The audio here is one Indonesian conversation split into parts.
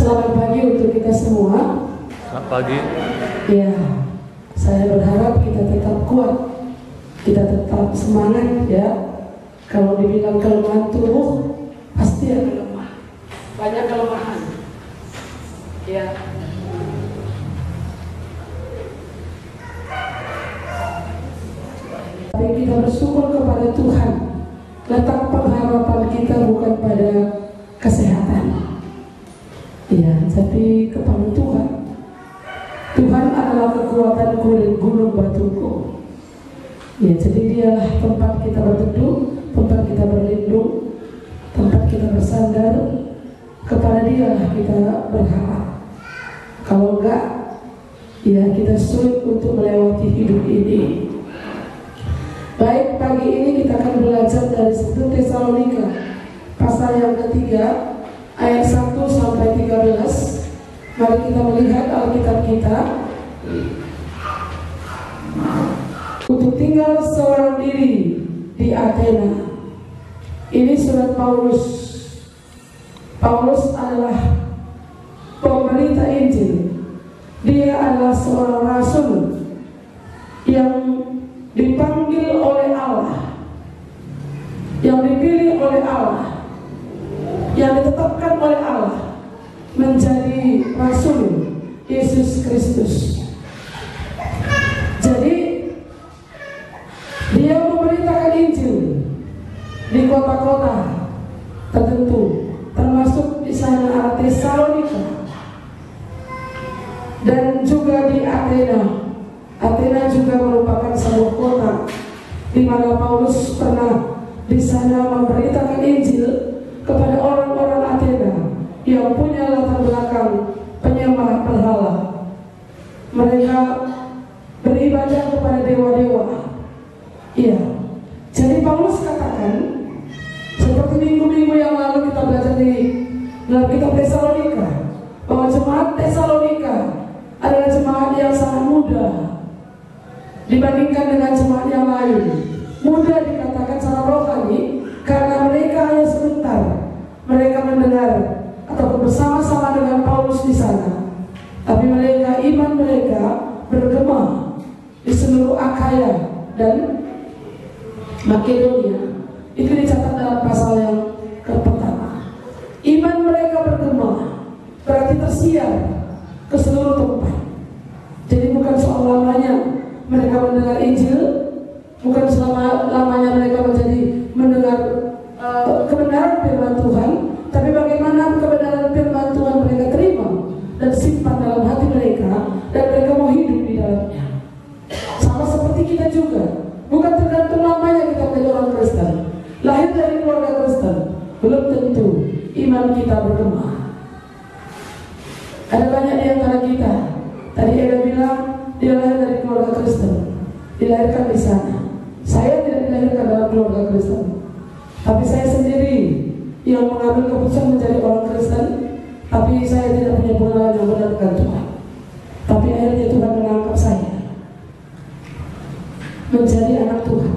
Selamat pagi untuk kita semua. Selamat pagi. Ya, saya berharap kita tetap kuat, kita tetap semangat ya. Kalau dibilang kelemahan tubuh, pasti ada lemah. Banyak kelemahan. Ya. Tapi kita bersyukur kepada Tuhan. Letak pengharapan kita bukan pada kesehatan, ya, tapi kepada Tuhan. Tuhan adalah kekuatanku dan gunung batuku. Ya, jadi dialah tempat kita berteduh, tempat kita berlindung, tempat kita bersandar. Kepada dialah kita berharap. Kalau enggak, ya kita sulit untuk melewati hidup ini. Baik, pagi ini kita akan belajar dari 1 Tesalonika pasal yang ketiga ayat 1 sampai 13. Mari kita melihat Alkitab kita. Untuk tinggal seorang diri di Athena. Ini surat Paulus. Paulus adalah pemberita Injil. Dia adalah seorang rasul yang dipanggil oleh Allah, yang dipilih oleh Allah, yang ditetapkan oleh Allah menjadi rasul Yesus Kristus. Jadi dia memberitakan Injil di kota-kota tertentu, termasuk di sana Tesalonika dan juga di Athena. Athena juga merupakan sebuah kota di mana Paulus pernah di sana memberitakan Injil kepada orang-orang Athena yang punya latar belakang penyembah berhala. Mereka beribadah kepada dewa-dewa. Iya. Jadi Paulus katakan, seperti minggu-minggu yang lalu kita belajar di dalam kitab Tesalonika, bahwa jemaat Tesalonika adalah jemaat yang sangat muda dibandingkan dengan jemaat yang lain. Mudah dikatakan secara rohani karena mereka hanya sebentar mereka mendengar ataupun bersama-sama dengan Paulus di sana, tapi mereka, iman mereka bergema di seluruh Akhaya dan Makedonia. Itu dicatat dalam pasal yang pertama. Iman mereka bergema berarti tersiar ke seluruh tempat. Jadi bukan soal lamanya mereka mendengar Injil, bukan selama-lamanya mereka mendengar kebenaran firman Tuhan, tapi bagaimana kebenaran firman Tuhan mereka terima dan simpan dalam hati mereka, dan mereka mau hidup di dalamnya. Sama seperti kita juga, bukan tergantung lamanya kita menjadi orang Kristen, lahir dari keluarga Kristen, belum tentu iman kita bergema. Ada banyak di antara kita. Tadi Eda bilang dia lahir dari keluarga Kristen, dilahirkan di sana. Saya tidak dilahirkan dalam keluarga Kristen, tapi saya sendiri yang mengambil keputusan menjadi orang Kristen. Tapi saya tidak punya pengalaman yang benar dengan Tuhan. Tapi akhirnya Tuhan menangkap saya menjadi anak Tuhan,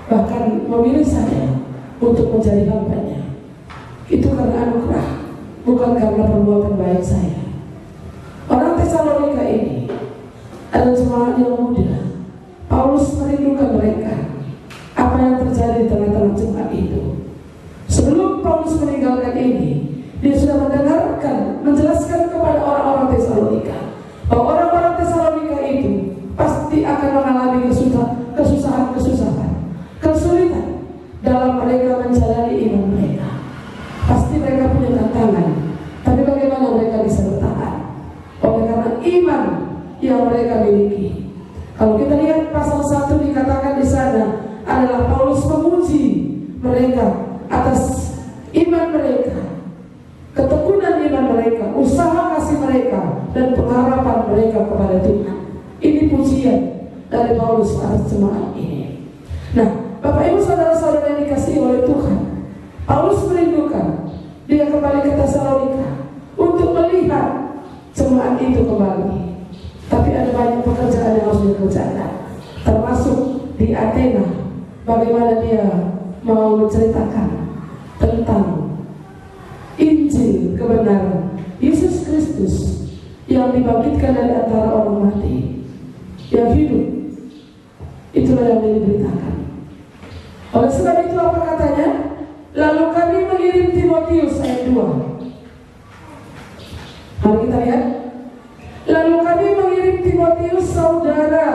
bahkan memilih saya untuk menjadi hamba-Nya. Itu karena anugerah, bukan karena perbuatan baik saya. Orang Tesalonika ini adalah jemaat yang muda. Paulus merindukan mereka. Apa yang terjadi di tengah-tengah jemaat itu? Sebelum Paulus meninggalkan ini, dia sudah menjelaskan kepada orang-orang Tesalonika bahwa orang-orang Tesalonika itu pasti akan mengalami kesusahan, kesulitan dalam mereka menjalani iman mereka. Pasti mereka punya tantangan, tapi bagaimana mereka bisa bertahan? Oleh karena iman yang mereka miliki. Kalau kita lihat pasal 1 dikatakan di sana adalah Paulus memuji mereka atas iman mereka, ketekunan iman mereka, usaha kasih mereka, dan pengharapan mereka kepada Tuhan. Ini pujian dari Paulus atas jemaat ini. Nah, Bapak Ibu saudara-saudara yang dikasihi oleh Tuhan, Paulus merindukan dia kembali ke Tesalonika untuk melihat jemaat itu kembali. Tapi ada banyak pekerjaan yang harus dikerjakan, termasuk di Athena. Bagaimana dia mau menceritakan tentang Injil kebenaran Yesus Kristus yang dibangkitkan dari antara orang mati, yang hidup. Itulah yang diberitakan. Oleh sebab itu apa katanya? Lalu kami mengirim Timotius, ayat 2. Mari kita lihat. Lalu kami mengirim Timotius, saudara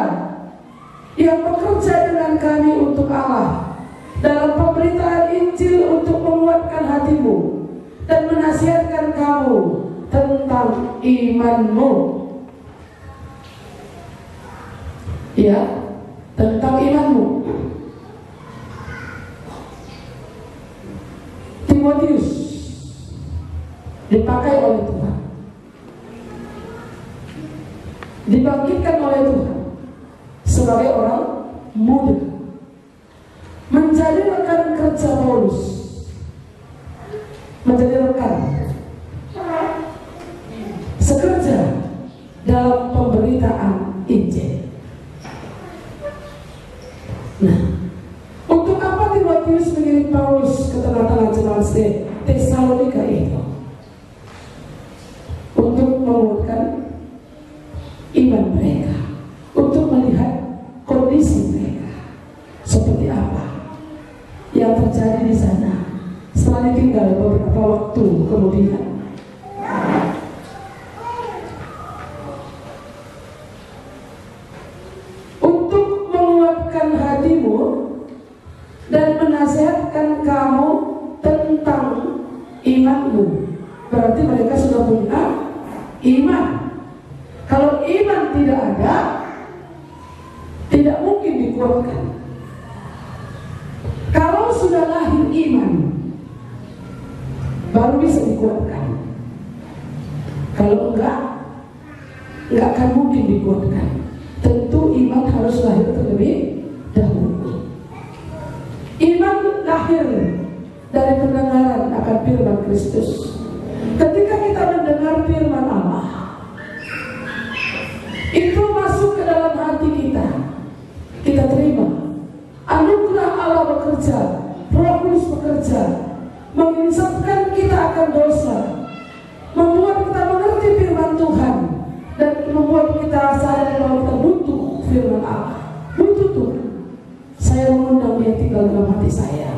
yang bekerja dengan kami untuk Allah dalam pemberitaan Injil, untuk menguatkan hatimu dan menasihatkan kamu tentang imanmu. Ya, tentang imanmu. Timotius dipakai oleh Tuhan, dibangkitkan oleh Tuhan sebagai orang muda, menjadi rekan kerja Paulus, menjadi rekan sekerja dalam pemberitaan Injil. Nah, untuk apa Timotius mengirim Paulus ke tengah-tengah jemaat Tesalonika itu? Untuk menguatkan iman mereka, untuk melihat kondisi mereka seperti apa yang terjadi di sana setelah ditinggal beberapa waktu kemudian. Untuk menguatkan hatimu dan menasihatkan kamu tentang imanmu. Berarti mereka sudah punya iman. Kalau iman tidak ada, tidak mungkin dikuatkan. Kalau sudah lahir iman, baru bisa dikuatkan. Kalau enggak akan mungkin dikuatkan. Tentu iman harus lahir terlebih dahulu. Iman lahir dari pendengaran akan firman Kristus. Ketika kita mendengar firman Allah, itu masuk ke dalam hati kita, kita terima. Anugerah Allah bekerja, Roh Kudus bekerja, menginsafkan kita akan dosa, membuat kita mengerti firman Tuhan, dan membuat kita sadar bahwa kita butuh firman Allah, butuh Tuhan. Saya mengundang Dia tinggal dalam hati saya.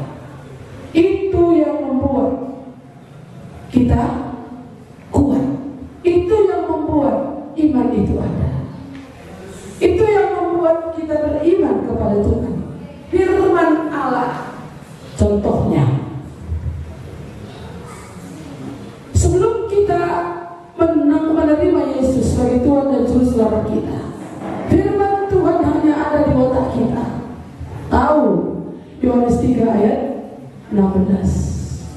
Itu yang membuat kita kuat. Itu yang membuat iman itu ada. Itu yang membuat kita beriman kepada Tuhan. Firman Allah. Contohnya, sebelum kita menerima Yesus sebagai Tuhan dan Juru Selamat kita, firman Tuhan hanya ada di otak kita. Tahu Yohanes 3 ayat 16.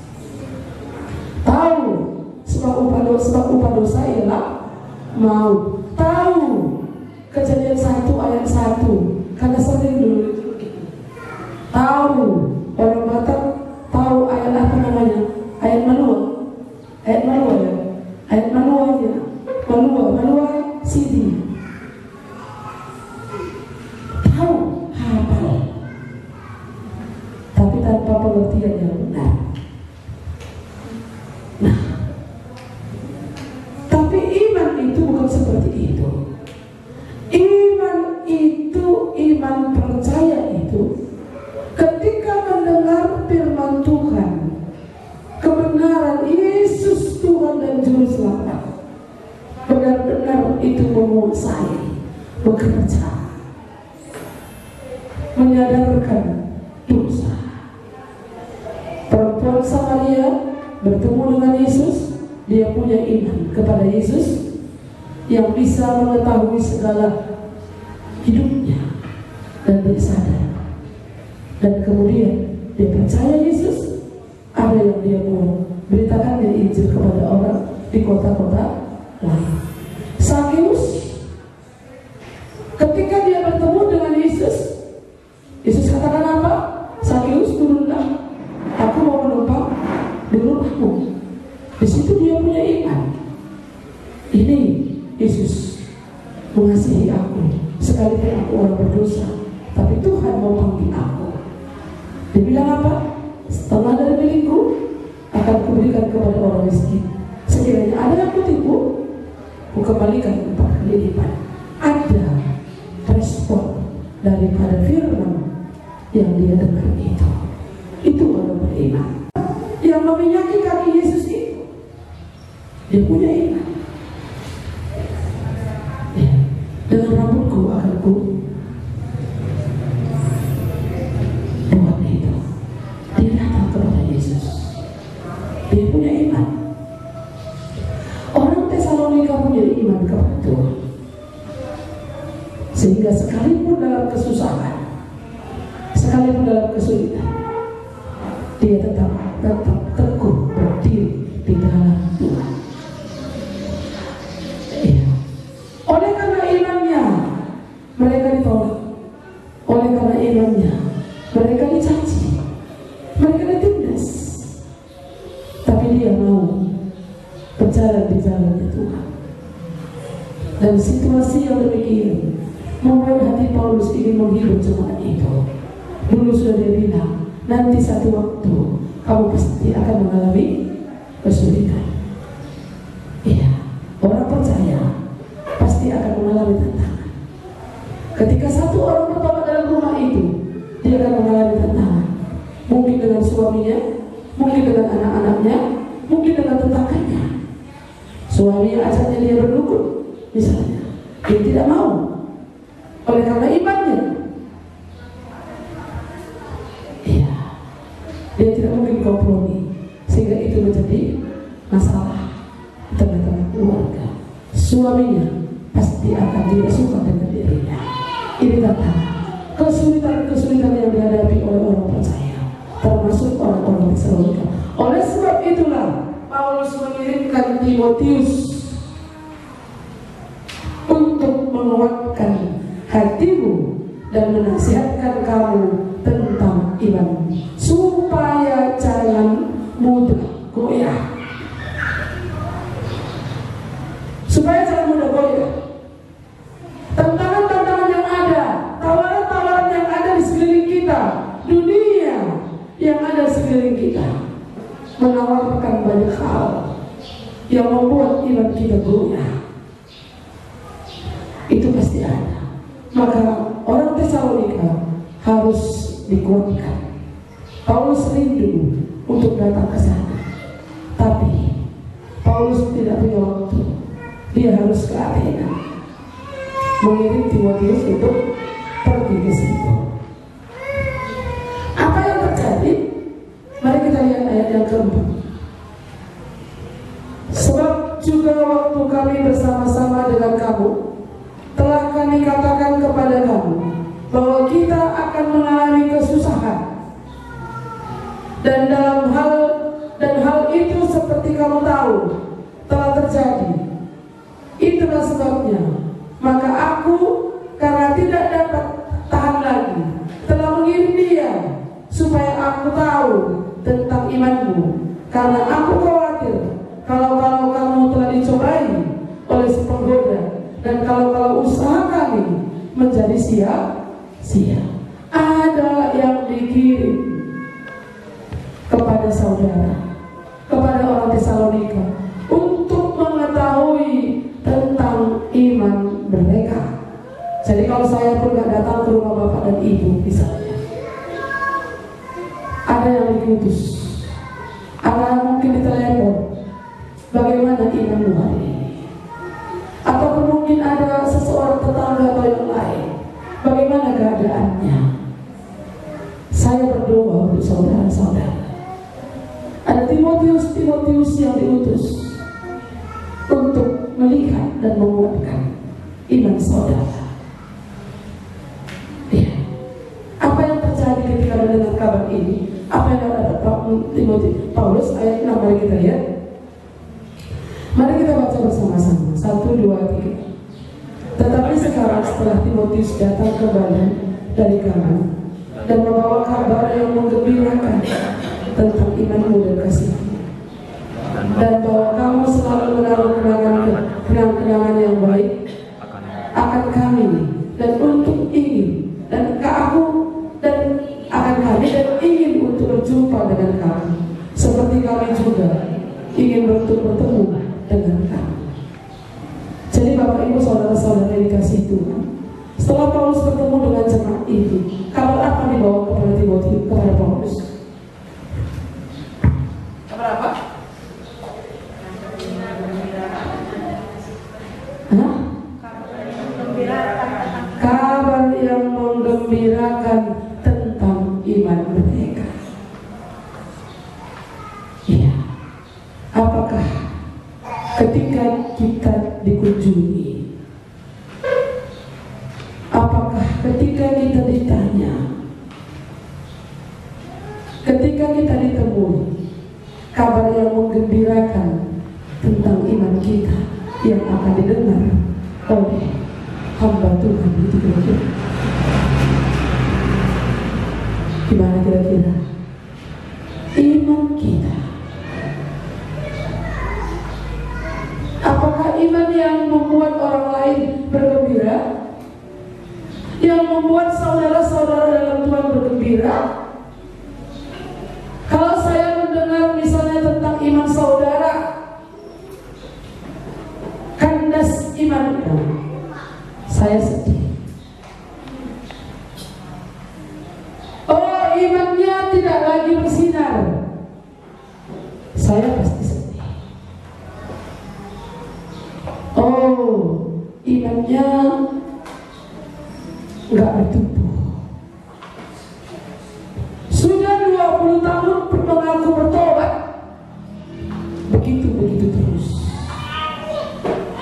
Tahu sebab upah dosa ialah maut. Tahu Kejadian 1 ayat 1, karena sering dulu. Tahu orang Batak, tahu ayat apa namanya? Ayat Manua. Ayat Manua ya. Ayat Manuanya. Manua Sidi. Tahu, hafal. Tapi tanpa pengertian yang benar. Nah, tapi iman itu bukan seperti itu. Iman itu, iman percaya itu, ketika mendengar firman Tuhan, kebenaran Yesus Tuhan dan Juru Selamat, benar-benar itu menguasai, bekerja, menyadarkan dosa. Perempuan Samaria bertemu dengan Yesus, dia punya iman kepada Yesus yang bisa mengetahui segala hidupnya, dan dia sadar, dan kemudian dia percaya Yesus. Ada yang dia mau beritakan dia Injil kepada orang di kota-kota lain. Sakeus, ketika dia bertemu dengan Yesus, Yesus katakan apa? Sakeus, turunlah, aku mau menumpang di rumahmu. Di situ dia punya iman. Ini Yesus mengasihi aku, sekalipun aku orang berdosa, tapi Tuhan mau panggil aku. Dia bilang apa? Setengah dari milikku akan kuberikan kepada orang miskin. Sekiranya ada yang kutipu, ku kembalikan 4 kali lipat. Ada respon daripada firman yang dia dengar itu. Itu orang beriman. Yang meminyaki kaki Yesus itu, dia punya iman. Ya, dengan rambutku akan ku buat itu. Dia datang kepada Yesus. Dia punya iman. Orang Tesalonika punya iman kepada Tuhan, sehingga sekalipun dalam kesusahan, sekalipun dalam kesulitan, dia tetap teguh berdiri di dalam Tuhan. Ya. Oleh karena imannya mereka ditolak, oleh karena imannya mereka dicaci, mereka ditindas, tapi dia mau berjalan di jalannya Tuhan. Dan situasi yang demikian membuat hati Paulus ingin menghibur jemaat itu. Dulu sudah dia bilang, nanti satu waktu kamu pasti akan mengalami kesulitan. Iya, orang percaya pasti akan mengalami tantangan. Ketika satu orang bertobat dalam rumah itu, dia akan mengalami tantangan. Mungkin dengan suaminya, mungkin dengan anak-anaknya, mungkin dengan tetangganya. Suaminya ajaknya dia berdukun, misalnya, dia tidak mau. Oleh karena imannya, iya, dia tidak mungkin kompromi, sehingga itu menjadi masalah di tengah-tengah keluarga. Suaminya pasti akan tidak suka dengan dirinya. Ini tantangan, kesulitan-kesulitan yang dihadapi oleh orang percaya, termasuk orang-orang Tesalonika. Oleh sebab itulah Paulus mengirimkan Timotius untuk menguatkan hatimu dan menasihatkan kamu tentang iman, supaya jangan mudah goyah. Supaya jangan mudah goyah. Tantangan-tantangan yang ada, tawaran-tawaran yang ada di sekeliling kita, dunia yang ada di sekeliling kita, menawarkan banyak hal yang membuat iman kita goyah. Itu pasti ada. Maka orang Tesalonika harus dikuatkan. Paulus rindu untuk datang ke sana, tapi Paulus tidak punya waktu. Dia harus ke Athena, mengirim Timotius untuk pergi ke situ. Apa yang terjadi? Mari kita lihat ayat yang keempat. Sebab juga waktu kami bersama-sama dengan kamu, telah kami katakan kepada kamu bahwa kita akan mengalami kesusahan, dan hal itu seperti kamu tahu telah terjadi. Itulah sebabnya maka aku, karena tidak dapat tahan lagi, telah mengirim dia supaya aku tahu tentang imanmu, karena aku khawatir kalau kamu telah dicobai oleh si penggoda, dan kalau usaha kami menjadi sia-sia. Ada yang dikirim kepada saudara, kepada orang Tesalonika, untuk mengetahui tentang iman mereka. Jadi kalau saya pun gak datang ke rumah bapak dan ibu misalnya, ada yang diutus, ada mungkin ditelepon, bagaimana imanmu hari ini? Ataupun mungkin ada seseorang tetangga atau yang lain, bagaimana keadaannya? Saya berdoa untuk saudara-saudara. Ada Timotius yang diutus untuk melihat dan menguatkan iman saudara. Ya. Apa yang terjadi ketika mendengar kabar ini? Apa yang dapat Paulus? Ayat 6, mari kita lihat. Mari kita baca bersama-sama. 1, 2, 3. Tetapi sekarang setelah Timotius datang kembali dari kamu dan membawa kabar yang menggembirakan tentang imanmu dan kasihmu, dan bahwa kamu selalu menaruh kenangan yang baik akan kami dan untuk ingin dan ke aku dan akan kami dan ingin untuk berjumpa dengan kamu, seperti kami juga ingin bertemu dengan kamu. Bapak Ibu saudara-saudara yang dikasihi Tuhan, setelah Paulus bertemu dengan jemaat itu, kabar apa dibawa kepada Timotius, kepada Paulus? Kabar apa? Hah? Kabar yang menggembirakan tentang iman mereka. Iya. Apakah ketika kita dikunjungi, apakah ketika kita ditanya, ketika kita ditemui, kabar yang menggembirakan tentang iman kita yang akan didengar oleh hamba Tuhan itu kira-kira gimana kira-kira iman kita? Apakah iman yang membuat orang lain bergembira, yang membuat saudara-saudara dalam Tuhan bergembira? Kalau saya mendengar misalnya tentang iman saudara, kandas imannya, saya sedih. Oh, imannya tidak lagi bersinar, saya pasti sedih. Oh, imannya nggak bertumbuh. Sudah 20 tahun mengaku bertobat, begitu terus.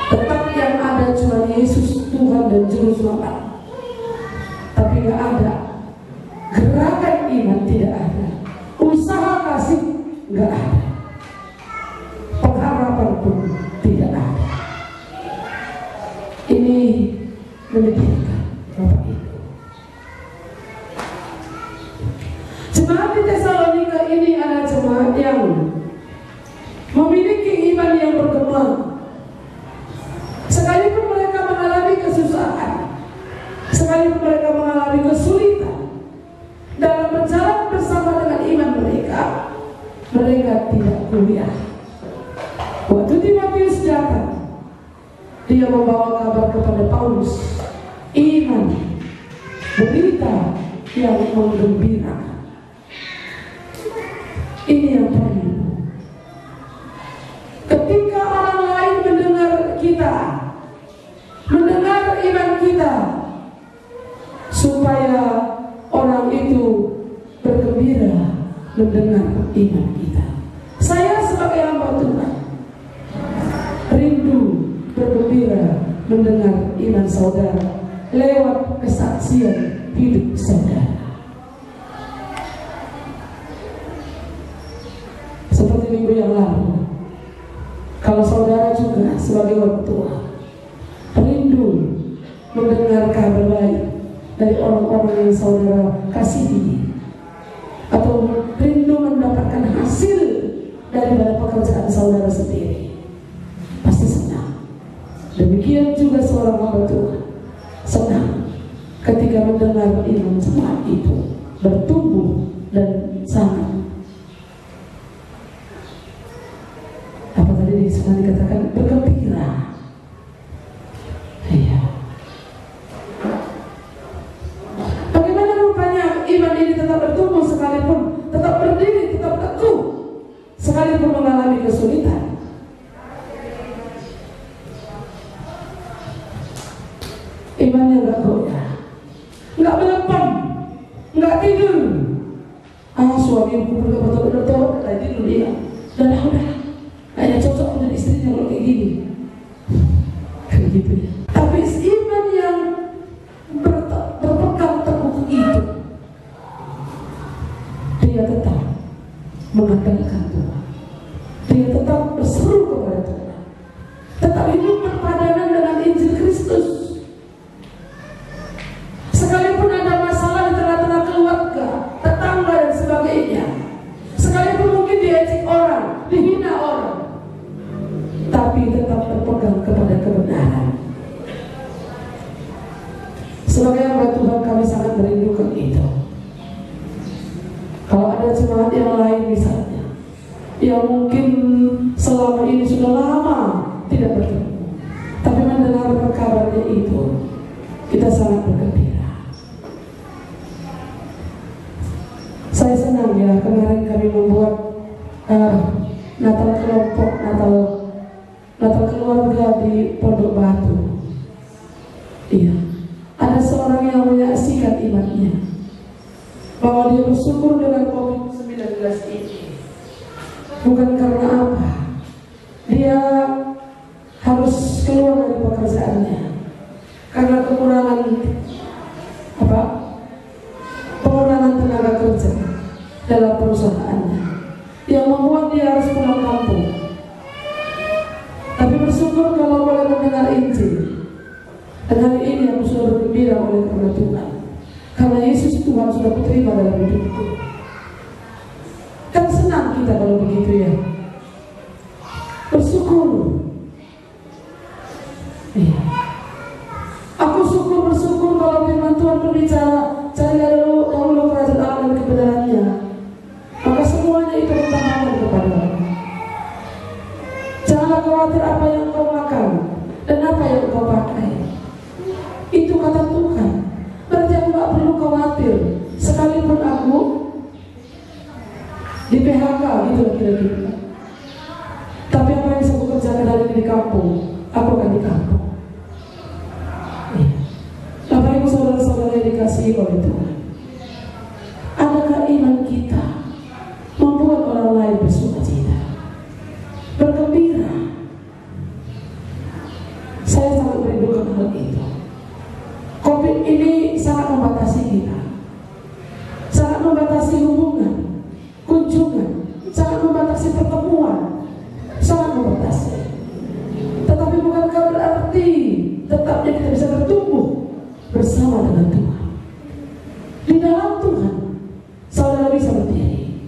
Tetap yang ada cuma Yesus Tuhan dan Juru Selamat, tapi nggak ada gerakan iman, tidak ada usaha kasih, nggak ada pengharapan pun tidak ada. Ini menyedihkan Bapak Ibu. Jemaat di Tesalonika ini adalah jemaat yang memiliki iman yang berkembang. Sekalipun mereka mengalami kesusahan, sekalipun mereka mengalami kesulitan dalam berjalan bersama dengan iman mereka, mereka tidak goyah. Waktu Timotius datang, dia membawa kabar kepada Paulus, iman, berita yang menggembirakan. Ini yang perlu. Ketika orang lain mendengar kita, mendengar iman kita, supaya orang itu bergembira mendengar iman kita. Saya sebagai hamba Tuhan rindu bergembira mendengar iman saudara lewat kesaksian hidup saudara. Seperti minggu yang lalu, kalau saudara juga sebagai orang tua rindu mendengar kabar baik dari orang-orang yang saudara kasihi, atau rindu mendapatkan hasil dari pekerjaan saudara sendiri, pasti senang. Demikian juga seorang hamba Tuhan senang ketika mendengar iman jemaat itu bertumbuh dan sangat, apa tadi dikatakan, bergembira. Iya. Bagaimana rupanya iman ini tetap bertumbuh sekalipun tetap berdiri, tetap teguh sekalipun mengalami kesulitan? Imannya nggak goyah, nggak melempem, nggak tidur. Suamiku betul-betul kayak tidur dia. Dan udah, kayaknya cocok menjadi istrinya kalau kayak gini. Kayak gitu ya. Tapi iman yang berpegang teguh itu, dia tetap mengandalkan Tuhan. Dia tetap berseru kepada Tuhan. Tetap hidup berpadanan dengan Injil Kristus. Sekalipun ada masalah di tengah-tengah keluarga, tetangga dan sebagainya, sekalipun mungkin diejek orang, dihina orang, tapi tetap berpegang kepada kebenaran. Sebagai hamba Tuhan, kami sangat merindukan itu. Kalau ada jemaat yang lain misalnya, yang mungkin selama ini sudah lama tidak bertemu, tapi mendengar itu kita sangat bergembira. Saya senang ya, kemarin kami membuat Natal kelompok, Natal keluarga di Pondok Batu. Iya, ada seorang yang menyaksikan imannya bahwa dia bersyukur dengan COVID-19 ini bukan karena apa dia harus keluar dari pekerjaannya karena pengurangan tenaga kerja dalam perusahaannya yang membuat dia harus pulang kampung. Tapi bersyukur kalau boleh mendengar Injil. Dan hari ini aku sudah bergembira oleh karena Tuhan, karena Yesus Tuhan sudah kuterima dalam hidupku. Kan senang kita kalau begitu ya. Bersyukur. Iya. Aku bersyukur kalau firman Tuhan berbicara, cari dahulu kerajaan Allah dan kebenarannya, maka semuanya itu ditambahkan kepadamu. Janganlah khawatir apa yang kau makan dan apa yang kau pakai. Itu kata Tuhan. Berarti aku gak perlu khawatir, sekalipun aku di PHK gitu kira-kira. Tapi apa yang bisa aku kerjakan hari ini di kampung, aku akan di kampung. Bapak Ibu saudara-saudara yang dikasihi oleh Tuhan, adakah iman kita membuat orang lain bersukacita, bergembira? Saya sangat merindukan hal itu. COVID ini sangat membatasi kita, sangat membatasi hubungan, kunjungan, sangat membatasi pertemuan, sangat membatasi. Tetapi bukankah berarti tetapnya kita bisa bertumbuh bersama dengan Tuhan? Di dalam Tuhan saudara bisa berdiri,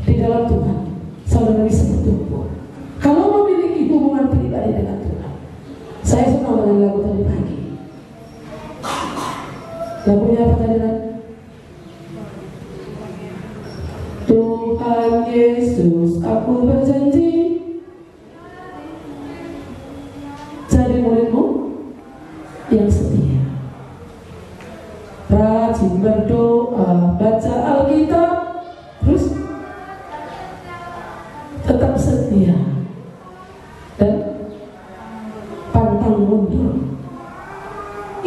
di dalam Tuhan saudara bisa bertumbuh. Kalau memiliki hubungan pribadi dengan Tuhan. Saya senang dengan lagu tadi pagi. Lagunya apa tadi kan? Tuhan Yesus, aku berjanji jadi muridmu yang setia, rajin berdoa, baca Alkitab, terus tetap setia dan pantang mundur.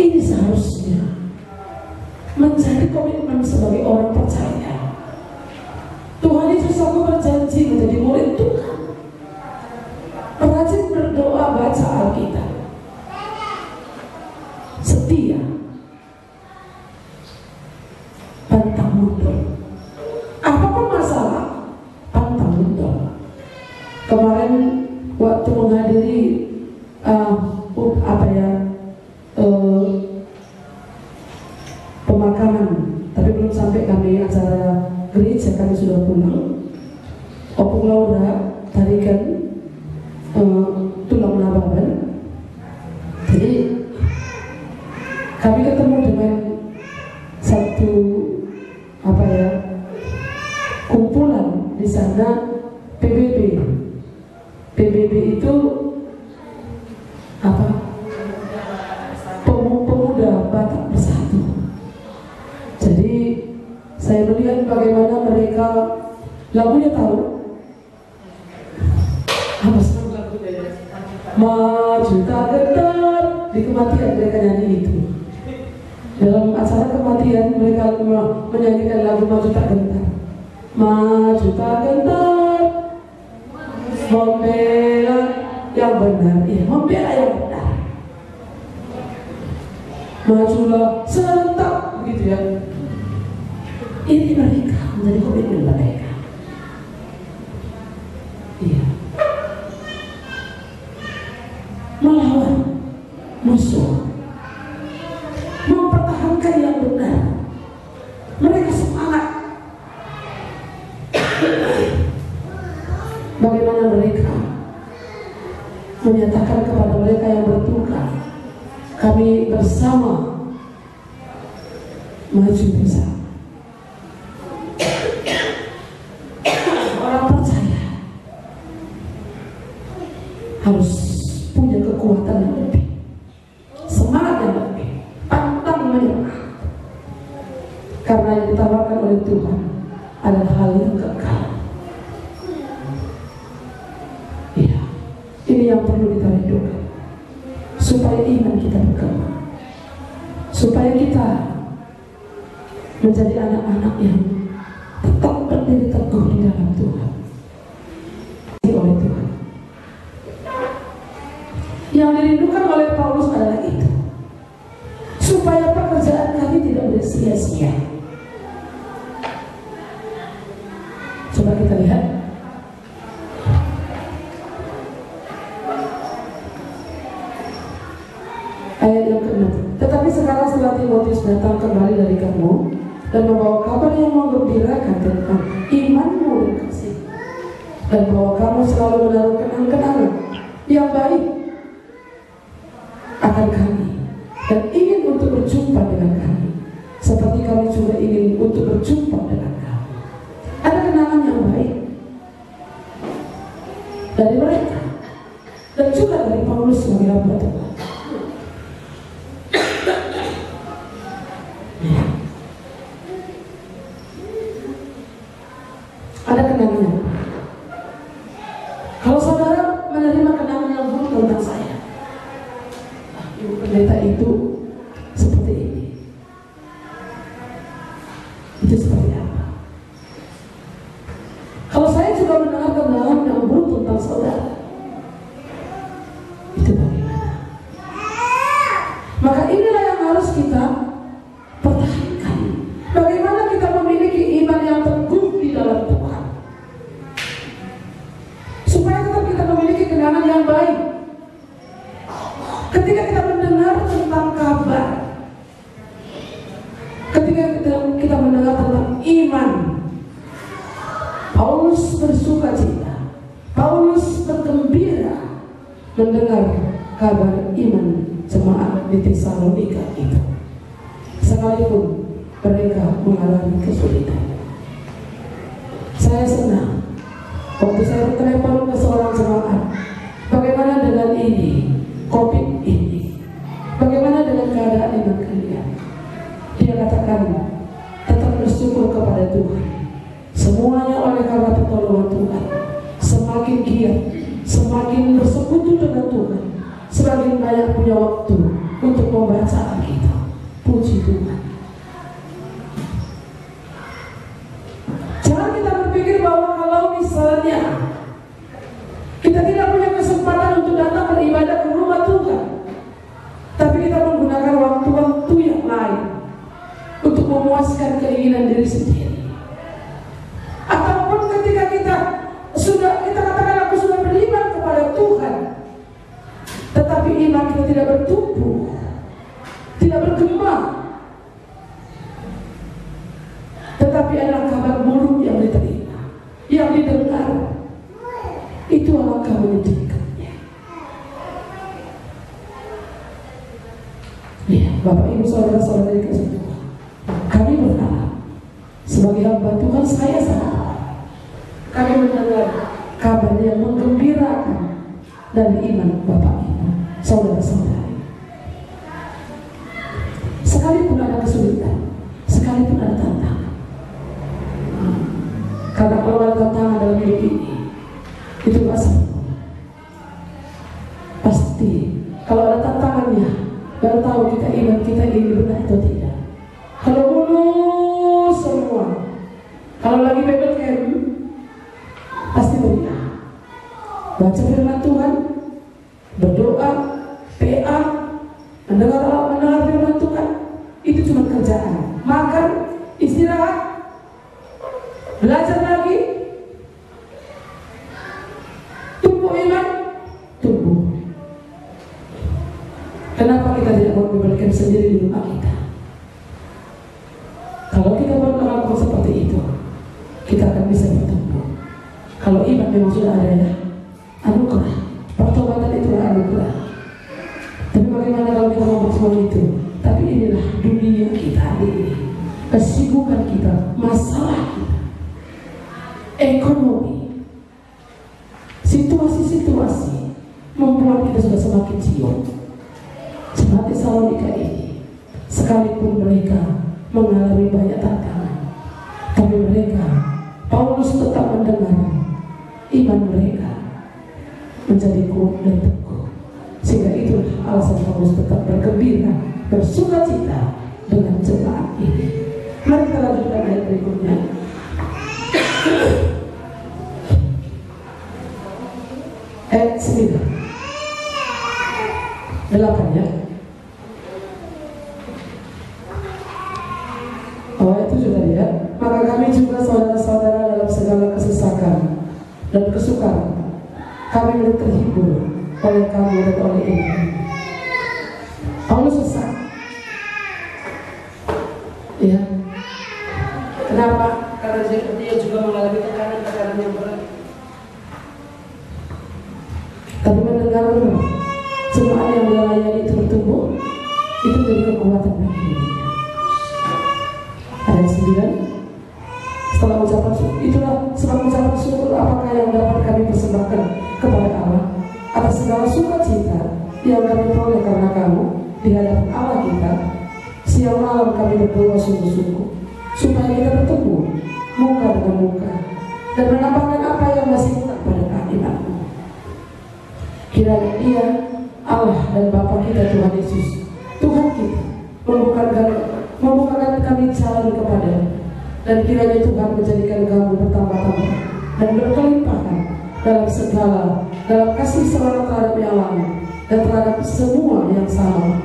Ini seharusnya menjadi komitmen sebagai orang percaya. Tuhan Yesus, aku berjanji menjadi murid Tuhan, rajin berdoa, baca Alkitab, setia, pantang mundur. Apapun masalah, pantang mundur. Kemarin waktu menghadiri pemakaman, tapi belum sampai kami acara gereja, kami sudah pulang. Opung Laura tarikan tulang nababan. Jadi kami ketemu dengan satu kumpulan di sana, PBB. PBB itu pemuda Batak Bersatu. Jadi saya melihat bagaimana mereka, lagunya tahu apa sih lagunya? Maju tak gentar, di kematian mereka nyanyi itu. Dalam acara kematian mereka menyanyikan lagu Maju tak gentar. Maju tak gentar, membela yang benar, ya membela yang benar. Majulah serentak, begitu ya. Ini mereka menjadi komitmen mereka. Iya. Melawan musuh, mempertahankan yang benar. Mereka semangat. Bagaimana mereka menyatakan kepada mereka yang berduka, kami bersama maju bersama. Orang percaya harus punya kekuatan yang lebih, semangat yang Karena yang ditawarkan oleh Tuhan adalah hal yang kekal. Iya, ini yang perlu kita rindukan, supaya iman kita berkembang, supaya kita menjadi anak-anak yang tetap berdiri teguh di dalam Tuhan. Oleh Tuhan, yang dirindukan oleh Paulus adalah itu, supaya pekerjaan kami tidak bersia-sia. Coba kita lihat ayat yang ke-6. Tetapi sekarang setelah Timotius datang kembali dari kamu dan membawa kabar yang menggembirakan tentang imanmu dan kasih, dan bahwa kamu selalu menaruh kenang-kenangan yang baik akan kami dan ingin untuk berjumpa dengan kami, seperti kami juga ingin untuk berjumpa dengan kami. Ada kenangan yang baik dari mereka dan juga dari Paulus sebagai hamba Tuhan. Ada kenangan. Kalau saudara menerima kenangan yang buruk tentang saya, ibu pendeta itu seperti ini, itu seperti apa? Kalau saya juga mendengar kenangan yang buruk tentang saudara, itu bagaimana? Maka inilah yang harus kita pertahankan. Bagaimana kita memiliki iman yang teguh di dalam Tuhan, supaya tetap kita memiliki kenangan yang baik. Ketika kita mendengar tentang kabar, ketika kita mendengar tentang iman, Paulus bersuka cita, Paulus bergembira mendengar kabar iman jemaat di Tesalonika itu, sekalipun mereka mengalami kesulitan. Saya senang waktu saya bertelepon ke seorang jemaat, bagaimana dengan ini, COVID ini, bagaimana dengan keadaan iman kalian? Dia katakan, tetap bersyukur kepada Tuhan. Semuanya oleh karena pertolongan Tuhan, semakin giat, semakin bersekutu dengan Tuhan, semakin banyak punya waktu untuk membaca Alkitab. Puji Tuhan. Jangan kita berpikir bahwa kalau misalnya kita tidak punya kesempatan untuk datang beribadah ke rumah Tuhan, tapi kita menggunakan waktu-waktu yang lain untuk memuaskan keinginan diri sendiri. Ataupun ketika kita katakan aku sudah beriman kepada Tuhan, tetapi iman kita tidak bertumbuh, tidak berkembang, tetapi adalah kabar buruk yang diterima, yang didengar, itu alangkah menyedihkannya. Ya, Bapak Ibu saudara-saudara dikasih Tuhan, kami berharap sebagai hamba Tuhan, saya sangat kami mendengar kabar yang menggembirakan dari iman Bapak Ibu saudara-saudari. Sekalipun ada kesulitan, sekalipun ada tantangan, karena kalau ada tantangan dalam hidup ini, itu pasti kalau ada tantangannya baru tahu kita iman kita ini benar atau tidak. Kalau mulus semua, kalau lagi Bible camp, pasti benar. Baca firman Tuhan, berdoa, PA, mendengar firman Tuhan, itu cuma kerjaan. Makan, istirahat, belajar lagi, tumbuh iman, tumbuh. Kenapa kita tidak mau memberikan sendiri di rumah kita? Kalau kita melakukan seperti itu, kita akan bisa bertumbuh. Kalau iman memang sudah ada ya, anugerah, pertobatan itulah anugerah. Tapi bagaimana kalau kita mau semua itu? Tapi inilah dunia kita hari ini, kesibukan kita, masalah kita, ekonomi, situasi-situasi membuat kita sudah semakin ciut. Jemaat Tesalonika ini, sekalipun mereka mengalami banyak tantangan, tapi mereka, Paulus tetap mendengar, iman mereka menjadi kuat dan teguh. Sehingga itulah alasan Paulus tetap bergembira, bersukacita dengan jemaat ini. Mari kita lanjutkan ayat berikutnya. Ayat 9 8 ya. Oh itu sudah lihat. Maka kami juga saudara-saudara dalam segala kesesakan dan kesukaran, kami terhibur oleh kamu dan oleh ini. Paulus sesak, ya. Kenapa? Karena dia juga mengalami tekanan yang berat. Tapi mendengar jemaat yang dia layani itu bertumbuh, itu jadi kekuatan bagi dirinya. Ayat 9. Setelah ucapan syukur, itulah sebab ucapan syukur apakah yang dapat kami persembahkan kepada Allah atas segala sukacita yang kami peroleh karena kamu di hadapan Allah kita. Siang malam kami berdoa sungguh-sungguh supaya kita bertemu muka dengan muka dan menambahkan apa yang masih kurang pada imanmu. Kiranya Dia, Allah dan Bapa kita Tuhan Yesus, Tuhan kita, membukakan kami jalan kepada, dan kiranya Tuhan menjadikan kamu bertambah-tambah dan berkelimpahan dalam kasih selamat terhadap yang lain dan terhadap semua yang sama.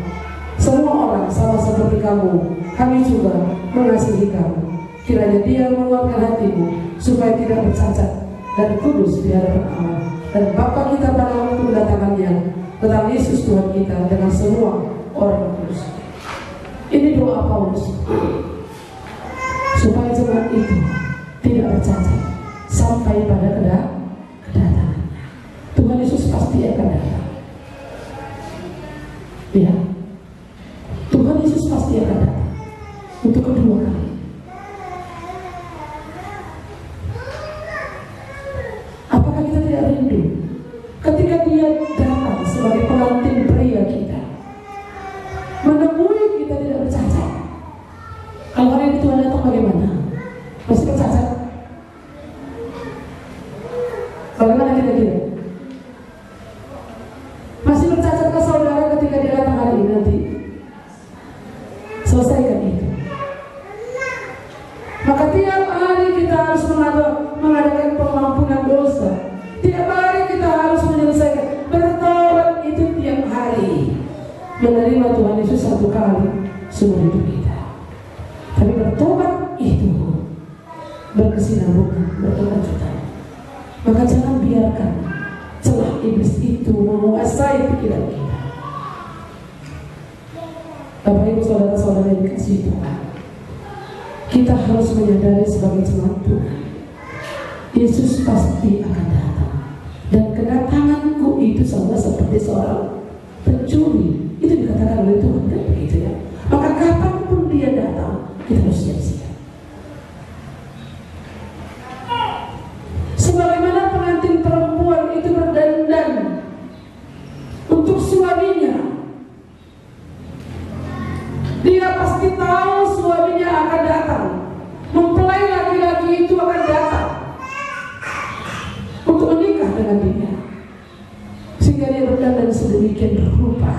Semua orang sama seperti kamu, kami juga mengasihi kamu. Kiranya Dia menguatkan hatimu supaya tidak bercacat dan kudus di hadapan Allah dan Bapa kita pada waktu kedatangannya tentang Yesus Tuhan kita dengan semua orang kudus. Ini doa Paulus supaya jemaat itu tidak bercacat sampai pada kedatangan Tuhan Yesus. Pasti akan datang, ya. Tuhan Yesus pasti akan datang untuk kedua kali. Apakah kita tidak rindu ketika Dia datang sebagai pengantin pria kita, menemui kita tidak bercacat? Kalau hari ini Tuhan datang bagaimana? Masih bercacat? Bagaimana kira-kira? Masih bercacat ke saudara ketika Dia datang hari ini nanti? Selesaikan itu. Maka tiap hari kita harus mengadakan pengampunan dosa. Tiap hari kita harus menyelesaikan bertobat itu tiap hari. Menerima Tuhan Yesus satu kali seumur hidup kita. Tapi bertobat itu berkesinambungan, berkelanjutan. Maka jangan biarkan celah iblis itu menguasai pikiran kita. Bapak Ibu saudara-saudara yang dikasihi Tuhan, kita harus menyadari sebagai jemaat Tuhan, Yesus pasti akan datang. Dan kedatanganku itu sama seperti seorang pencuri, itu dikatakan oleh Tuhan, kan begitu ya. Maka kapanpun Dia datang, kita harus siap-siap. Sebagaimana pengantin perempuan itu berdandan untuk suaminya, dia pasti tahu suaminya akan datang, mempelai laki-laki itu akan datang untuk menikah dengan dia, sehingga dia berdandan sedemikian rupa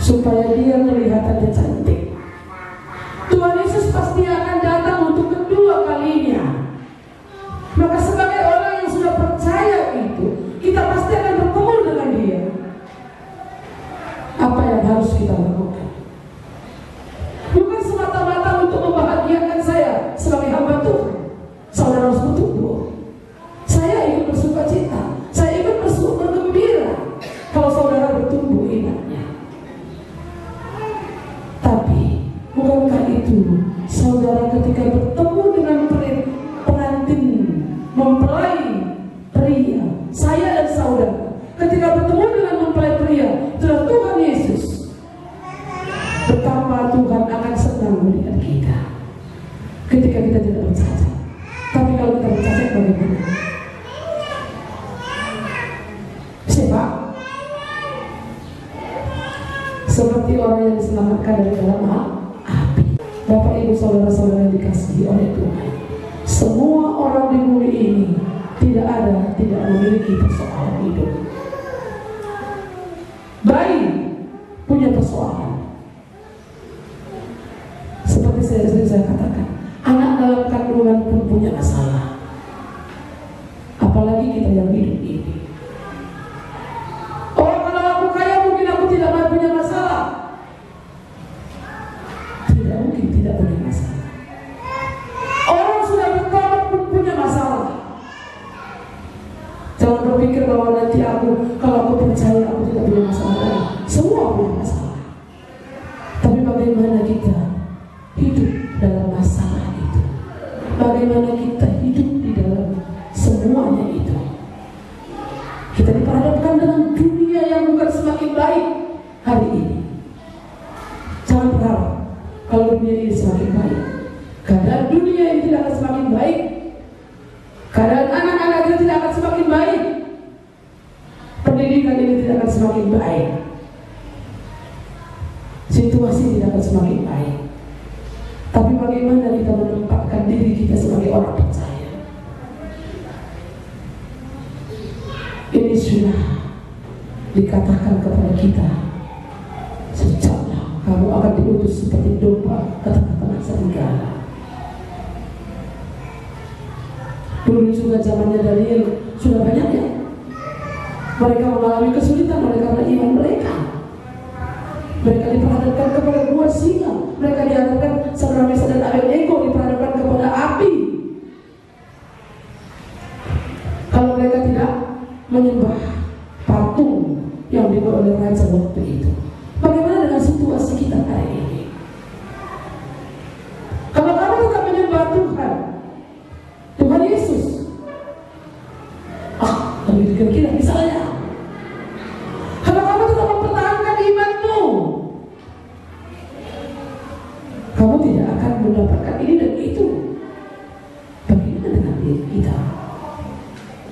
supaya dia kelihatannya cantik. Tuhan Yesus pasti akan datang untuk kedua kalinya. Maka sebagai orang yang sudah percaya itu, kita pasti akan bertemu dengan Dia. Apa yang harus kita lakukan? Bukan semata-mata untuk membahagiakan saya sebagai hamba Tuhan. Saudara harus bertumbuh. Saya ikut bersukacita, saya ikut bergembira kalau saudara bertumbuh imannya. Tapi bukankah itu saudara ketika bertemu dengan pengantin mempelai pria, saya dan saudara ketika bertemu dengan mempelai pria, itulah Tuhan Yesus, betapa Tuhan akan senang melihat kita ketika kita tidak bercacat. Tapi kalau kita bercacat bagaimana? Siapa? seperti orang yang diselamatkan dari dalam api. Bapak Ibu saudara-saudara yang dikasihi oleh Tuhan, semua orang di bumi ini tidak memiliki persoalan hidup. Bayi punya persoalan. Seperti saya katakan, anak dalam kandungan pun punya masalah. Apalagi kita yang hidup ini. Oh, kalau aku kaya mungkin aku tidak punya masalah. Tidak mungkin tidak punya masalah. Orang sudah bertobat pun punya masalah. Jangan berpikir bahwa nanti kalau aku percaya aku tidak punya masalah lagi. Semua punya masalah. Tapi bagaimana kita hidup dalam masalah itu? Bagaimana kita hidup di dalam semuanya itu? Kita diperhadapkan dengan dunia yang bukan semakin baik hari ini. Jangan berharap kalau dunia ini semakin baik. Keadaan dunia ini tidak akan semakin baik. Keadaan anak-anak kita tidak akan semakin baik. Pendidikan ini tidak akan semakin baik. Situasi tidak akan semakin baik. Tapi bagaimana kita menempatkan diri kita sebagai orang percaya? Ini sudah dikatakan kepada kita, sejaknya kamu akan diutus seperti domba ke tengah-tengah serigala. Dulu juga zamannya Daniel sudah banyak ya, mereka mengalami kesulitan oleh karena iman mereka. Mereka diperhadapkan kepada dua singa, mereka dihadapkan Sadrak Mesak dan Abednego diperhadapkan kepada api. Kalau mereka tidak menyembah patung yang dibuat oleh raja waktu itu, bagaimana dengan situasi kita hari ini? Kalau kamu tetap menyembah Tuhan Yesus, lebih kira-kira misalnya, kalau kamu tetap mempertahankan imanmu, kamu tidak akan mendapatkan ini dan itu. Bagaimana dengan diri kita?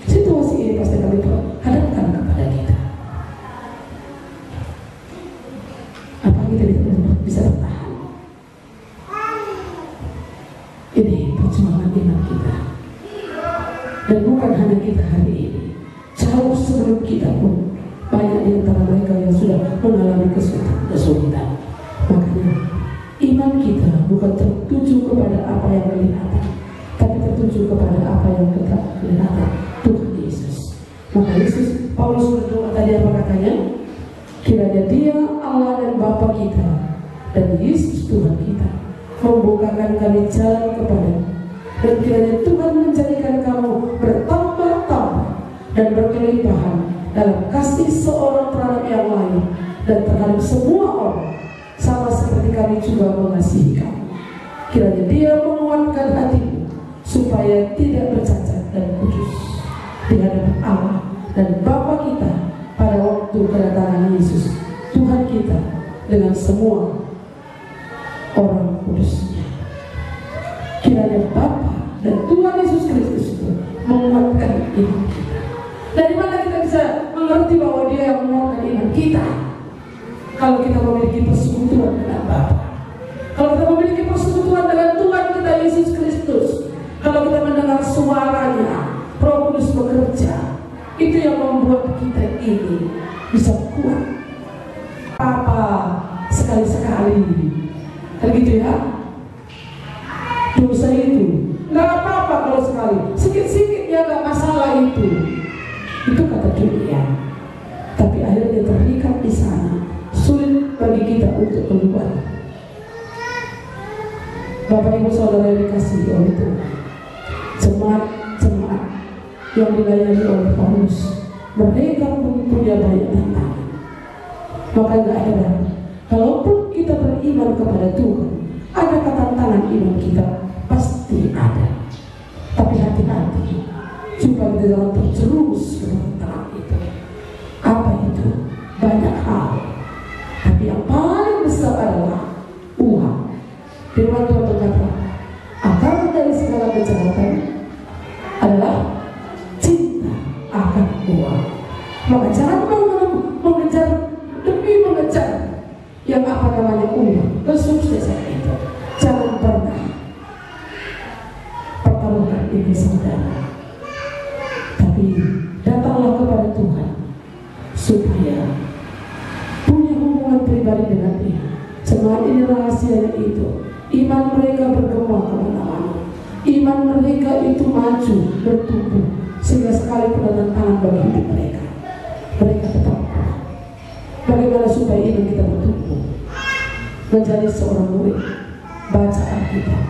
Situasi ini pasti akan diperhadapkan kepada kita. Apa kita bisa bertahan? Ini perjuangan iman kita. Dan bukan hanya kita hari ini, jauh sebelum kita pun banyak di antara mereka yang sudah mengalami kesulitan. Makanya iman kita bukan tertuju kepada apa yang kelihatan, tapi tertuju kepada apa yang tidak kelihatan, Tuhan Yesus. Maka Yesus, Paulus berdoa tadi apa katanya? Kiranya Dia Allah dan Bapa kita dan Yesus Tuhan kita membukakan kami jalan kepada-Mu, dan kiranya Tuhan menjadikan kamu bertambah-tambah dan berkelimpahan dalam kasih seorang terhadap yang lain dan terhadap semua orang, sama seperti kami juga mengasihi kamu. Kiranya Dia menguatkan hatimu supaya tidak bercacat dan kudus di hadapan Allah dan Bapa kita pada waktu kedatangan Yesus Tuhan kita dengan semua orang kudusnya. Kiranya Bapa dan Tuhan Yesus Kristus itu menguatkan iman kita. Dari mana kita bisa mengerti bahwa Dia yang menguatkan iman kita? Kalau kita memiliki persekutuan dengan Bapa, kalau kita memiliki persekutuan dengan Tuhan kita Yesus Kristus, kalau kita mendengar suaranya, Roh Kudus bekerja, itu yang membuat kita ini bisa kuat. Apa sekali-sekali, kan gitu ya? Dosa itu nggak apa-apa kalau sekali, sikit-sikit ya nggak masalah itu kata dunia. Tapi akhirnya terikat di sana, sulit bagi kita untuk keluar. Bapak Ibu Saudara yang dikasihi oleh Tuhan, jemaat yang dilayani oleh Paulus, mereka pun punya banyak tantangan. Maka nggak heran, kalaupun kita beriman kepada Tuhan, adakah tantangan iman kita? Pasti ada. Tapi hati-hati, supaya kita jangan terjerumus ke tantangan itu. Apa itu? Banyak hal. Tapi yang paling besar adalah uang. Firman Tuhan berkata, akar dari segala kejahatan adalah cinta akan uang. Maka jangan mengejar demi mengejar supaya punya hubungan pribadi dengan Dia. Semua ini rahasianya itu. Iman mereka berkembang kemana-mana. Iman mereka itu maju, bertumbuh, sehingga sekalipun ada tangan bagi hidup mereka, mereka tetap. Bagaimana supaya iman kita bertumbuh? Menjadi seorang murid, baca Alkitab,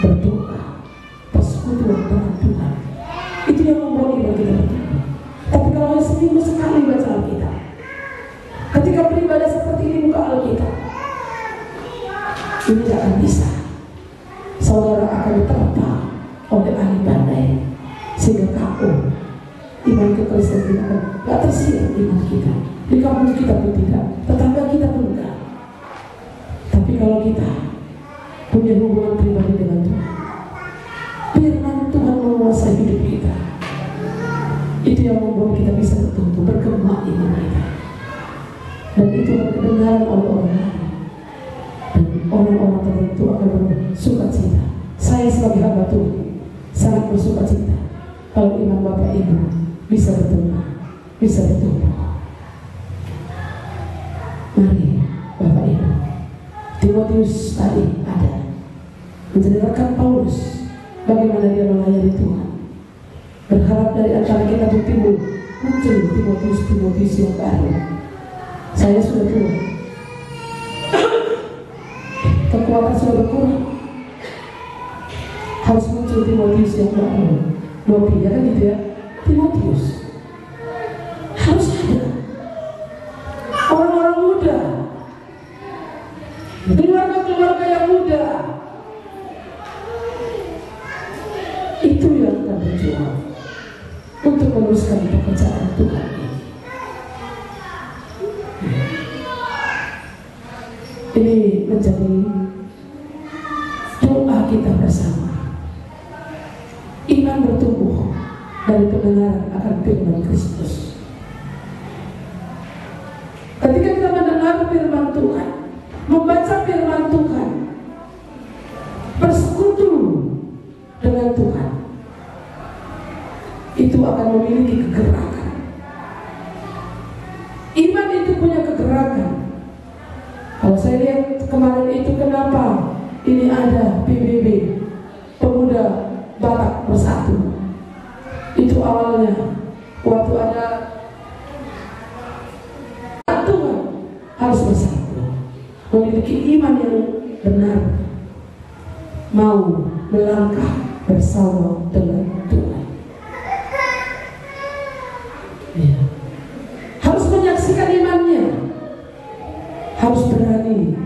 berdoa, persekutuan dengan Tuhan. Itu yang membuat iman kita bertumbuh. Tapi kalau seminggu sekali baca Alkitab, ketika beribadah seperti ini buka Alkitab, ini tidak akan bisa. Saudara akan diterpa oleh angin badai sehingga kaku. Iman kekristenan kita tidak tersirat iman kita. Di kampung kita pun tidak, tetangga kita pun tidak. Tapi kalau kita punya hubungan pribadi dengan Tuhan, firman Tuhan menguasai hidup kita, itu yang membuat kita bisa bertumbuh, berkembang iman kita. Dan itu akan kedengaran oleh orang lain. Orang-orang tertentu akan bersuka cita. Saya sebagai hamba Tuhan sangat bersuka cita kalau iman Bapak Ibu bisa bertumbuh, bisa bertumbuh. Mari Bapak Ibu, Timotius tadi ada menjadi rekan Paulus, bagaimana dia melayani Tuhan. Berharap dari antara kita muncul Timotius yang baru. Saya sudah tua, kekuatan sudah berkurang, harus muncul Timotius yang baru. Lopi, ya kan gitu ya, Timotius harus ada orang-orang muda, keluarga-keluarga yang muda, itu yang akan berjuang untuk meneruskan pekerjaan Tuhan ini. Ini menjadi doa kita bersama. Iman bertumbuh dari pendengaran akan firman Kristus. Ketika kita mendengar firman Tuhan, membaca firman Tuhan, bersekutu dengan Tuhan, itu akan memiliki kegerakan. Iman itu punya kegerakan. Kalau saya lihat kemarin itu, kenapa ini ada PBB, Pemuda Batak Bersatu? Itu awalnya waktu ada Tuhan harus bersatu, memiliki iman yang benar, mau melangkah bersama dengan Tuhan. Ya. Harus menyaksikan imannya, harus berani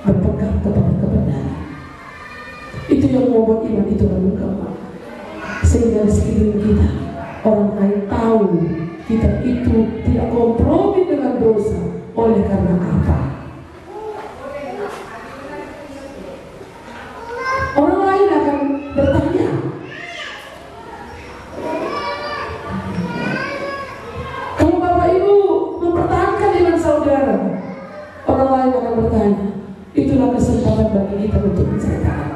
berpegang kepada kebenaran. Itu yang membuat iman itu berkembang, sehingga di sekeliling kita orang lain tahu kita itu tidak kompromi dengan dosa. Oleh karena apa? Orang lain akan bertanya, kalau Bapak Ibu mempertahankan iman saudara, orang lain akan bertanya. Itulah kesempatan bagi kita untuk menceritakan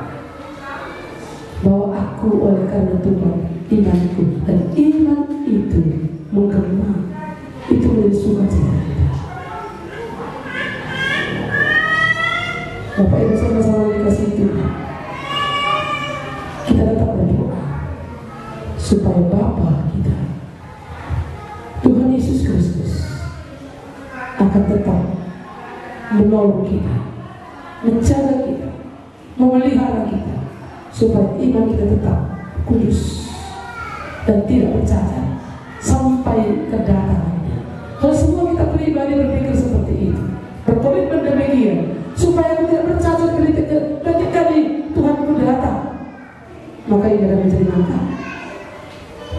bahwa aku oleh karena Tuhan imanku, dan iman itu mengembang, itu menjadi sukacita kita. Bapak Ibu sama-sama dikasih Tuhan, kita tetap berdoa supaya Bapa kita, Tuhan Yesus Kristus, akan tetap menolong kita, menjaga kita, memelihara kita, supaya iman kita tetap kudus dan tidak bercacat sampai kedatangannya. Kalau semua kita pribadi berpikir seperti itu, berkomitmen demikian, supaya aku tidak bercacat ketika Tuhanku datang, maka ini akan menjadi mantap.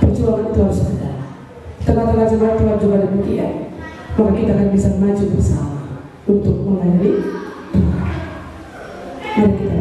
Perjuangan itu harus ada. Tengah-tengah jemaat Tuhan juga demikian, maka kita akan bisa maju bersama untuk melayani Tuhan. Mari kita